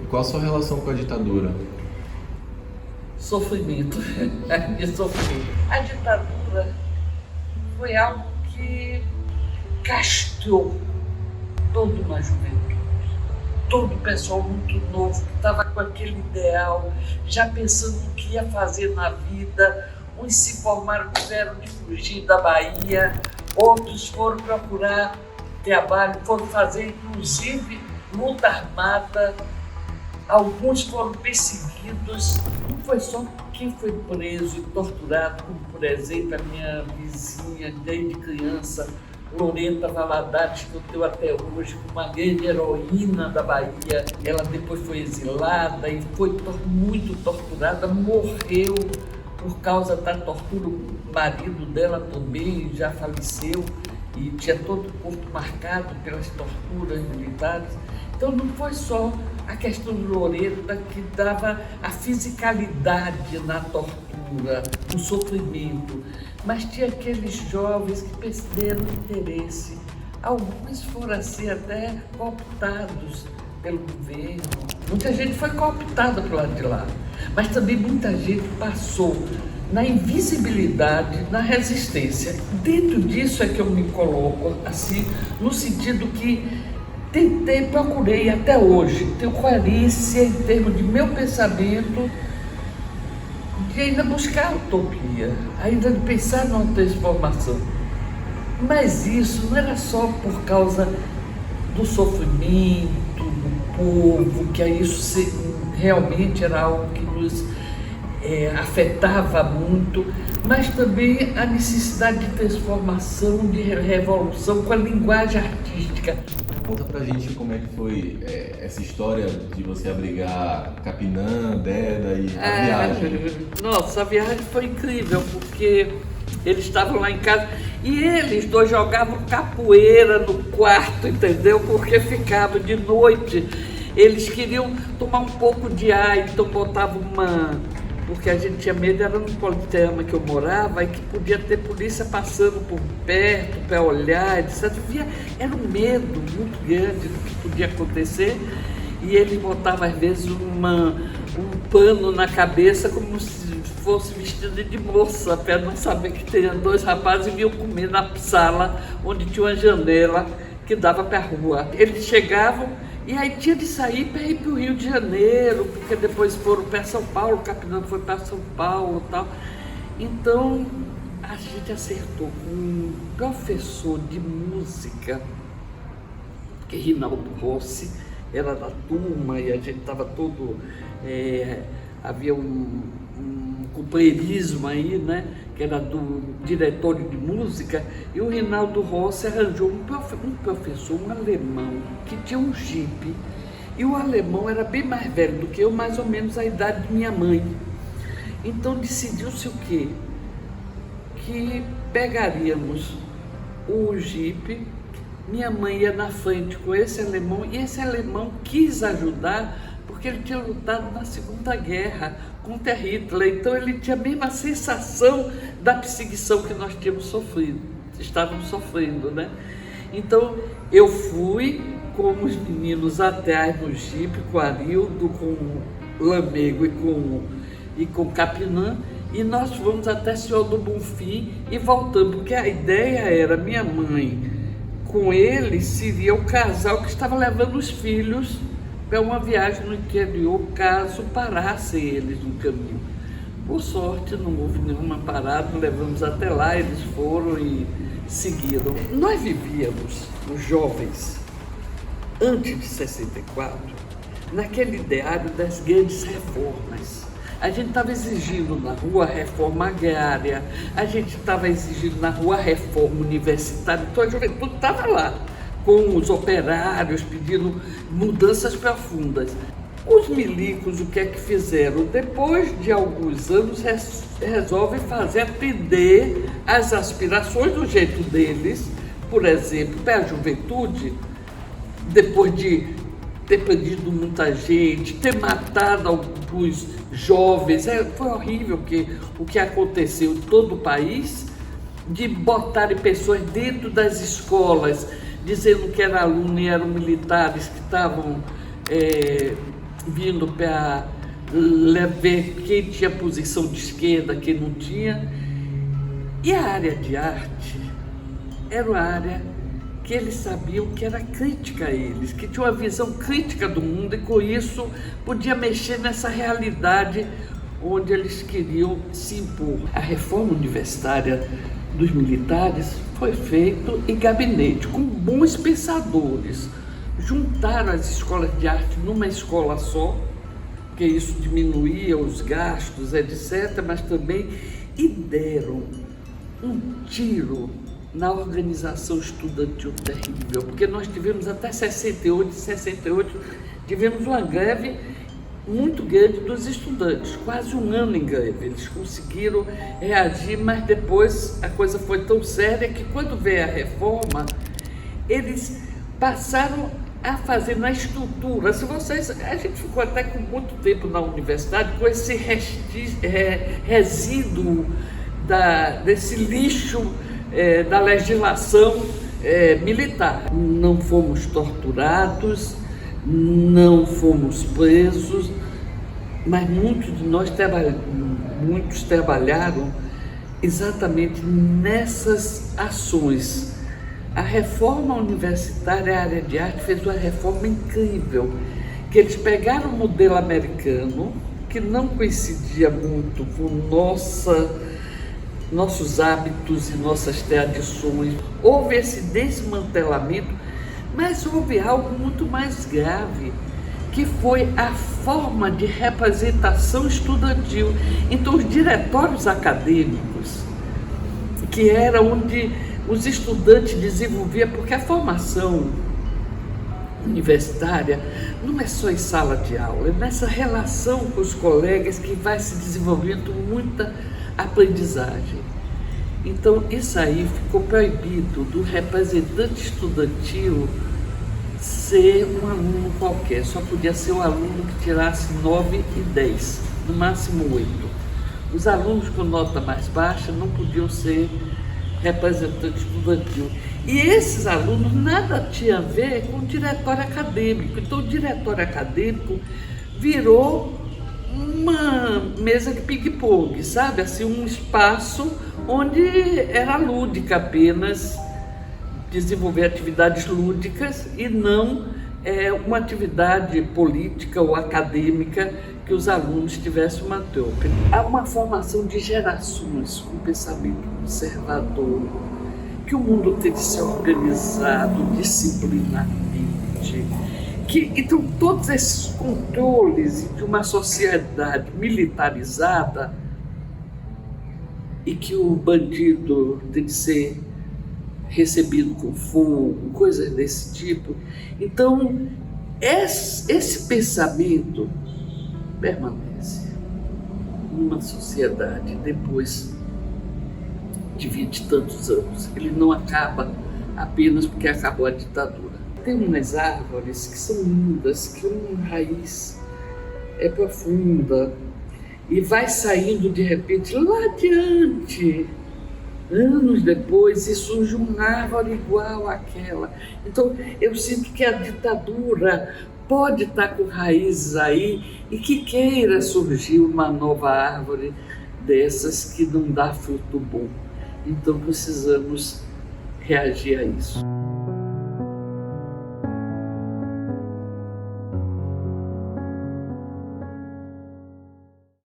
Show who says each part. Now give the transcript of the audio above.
Speaker 1: qual a sua relação com a ditadura?
Speaker 2: Sofrimento. E sofrimento. A ditadura foi algo que castrou toda uma juventude, todo o pessoal muito novo que estava com aquele ideal, já pensando no que ia fazer na vida. Uns se formaram, tiveram de fugir da Bahia, outros foram procurar trabalho, foram fazer inclusive luta armada, alguns foram perseguidos. Não foi só quem foi preso e torturado, como por exemplo a minha vizinha desde criança, Loreta Valadares, que eu tenho até hoje, uma grande heroína da Bahia. Ela depois foi exilada e foi muito torturada, morreu por causa da tortura. O marido dela também já faleceu e tinha todo o corpo marcado pelas torturas militares. Então não foi só a questão de Loreta que dava a fisicalidade na tortura, no sofrimento, mas tinha aqueles jovens que perderam o interesse. Alguns foram assim até cooptados pelo governo. Muita gente foi cooptada para o lado de lá, mas também muita gente passou na invisibilidade, na resistência. Dentro disso é que eu me coloco assim, no sentido que procurei até hoje ter coerência em termos de meu pensamento, de ainda buscar a utopia, ainda de pensar numa transformação. Mas isso não era só por causa do sofrimento do povo, que isso realmente era algo que nos afetava muito, mas também a necessidade de transformação, de revolução com a linguagem artística.
Speaker 1: Conta pra gente como é que foi essa história de você abrigar Capinã, Deda e a viagem.
Speaker 2: Nossa, a viagem foi incrível, porque eles estavam lá em casa e eles dois jogavam capoeira no quarto, entendeu? Porque ficavam de noite, eles queriam tomar um pouco de ar, então botavam porque a gente tinha medo, era no Politeama que eu morava, e que podia ter polícia passando por perto para olhar, etc. Era um medo muito grande do que podia acontecer, e ele botava às vezes um pano na cabeça como se fosse vestido de moça, para não saber que tinha dois rapazes e vinham comer na sala onde tinha uma janela que dava para a rua. Eles chegavam e aí tinha de sair para ir para o Rio de Janeiro, porque depois foram para São Paulo, o Capinã foi para São Paulo e tal. Então a gente acertou com um professor de música, que é Rinaldo Rossi, era da turma e a gente estava todo... havia um companheirismo aí, né? Que era do diretório de música, e o Rinaldo Rossi arranjou um professor, um alemão, que tinha um jipe, e o alemão era bem mais velho do que eu, mais ou menos a idade de minha mãe. Então decidiu-se o quê? Que pegaríamos o jipe, minha mãe ia na frente com esse alemão, e esse alemão quis ajudar, porque ele tinha lutado na Segunda Guerra contra Hitler, então ele tinha a mesma sensação da perseguição que nós estávamos sofrendo, né? Então eu fui com os meninos atrás no jipe, com o Arildo, com o Lamego e com o Capinã, e nós fomos até Senhor do Bonfim e voltamos, porque a ideia era minha mãe com ele seria o casal que estava levando os filhos para uma viagem no interior, caso parassem eles no caminho. Por sorte, não houve nenhuma parada, levamos até lá, eles foram e seguiram. Nós vivíamos, os jovens, antes de 64, naquele ideário das grandes reformas. A gente estava exigindo na rua a reforma agrária, a gente estava exigindo na rua a reforma universitária, então a juventude estava lá, com os operários pedindo mudanças profundas. Os milicos, o que é que fizeram? Depois de alguns anos, resolvem atender às aspirações do jeito deles, por exemplo, para a juventude, depois de ter perdido muita gente, ter matado alguns jovens. Foi horrível o que aconteceu em todo o país, de botarem pessoas dentro das escolas, dizendo que eram alunos e eram militares que estavam vindo para ver quem tinha posição de esquerda, quem não tinha. E a área de arte era uma área que eles sabiam que era crítica a eles, que tinha uma visão crítica do mundo e com isso podia mexer nessa realidade onde eles queriam se impor. A reforma universitária dos militares foi feita em gabinete, com bons pensadores. Juntaram as escolas de arte numa escola só, porque isso diminuía os gastos, etc., mas também deram um tiro na organização estudantil terrível, porque nós tivemos até 68, tivemos uma greve muito grande dos estudantes, quase um ano em greve. Eles conseguiram reagir, mas depois a coisa foi tão séria que quando veio a reforma, eles passaram a fazer na estrutura. Se vocês, a gente ficou até com muito tempo na universidade com esse resíduo desse lixo da legislação militar. Não fomos torturados, não fomos presos, mas muitos de nós trabalharam exatamente nessas ações. A reforma universitária, a área de arte, fez uma reforma incrível, que eles pegaram o modelo americano, que não coincidia muito com nossos hábitos e nossas tradições. Houve esse desmantelamento, mas houve algo muito mais grave, que foi a forma de representação estudantil. Então, os diretórios acadêmicos, que era onde os estudantes desenvolviam, porque a formação universitária não é só em sala de aula, é nessa relação com os colegas que vai se desenvolvendo muita aprendizagem. Então, isso aí ficou proibido do representante estudantil ser um aluno qualquer, só podia ser um aluno que tirasse 9 e 10, no máximo 8. Os alunos com nota mais baixa não podiam ser representante estudantil. E esses alunos nada tinha a ver com o diretório acadêmico. Então, o diretório acadêmico virou uma mesa de ping-pong, sabe? Assim, um espaço onde era lúdica apenas, desenvolver atividades lúdicas e não uma atividade política ou acadêmica que os alunos tivessem uma troca. Há uma formação de gerações com pensamento conservador, que o mundo tem que ser organizado disciplinarmente, então todos esses controles de uma sociedade militarizada e que o bandido tem que ser recebido com fogo, coisas desse tipo. Então, esse pensamento permanece numa sociedade depois de 20 e tantos anos. Ele não acaba apenas porque acabou a ditadura. Tem umas árvores que são lindas, que uma raiz é profunda e vai saindo de repente lá adiante, anos depois, e surge uma árvore igual àquela. Então, eu sinto que a ditadura pode estar com raízes aí e que queira surgir uma nova árvore dessas que não dá fruto bom. Então, precisamos reagir a isso.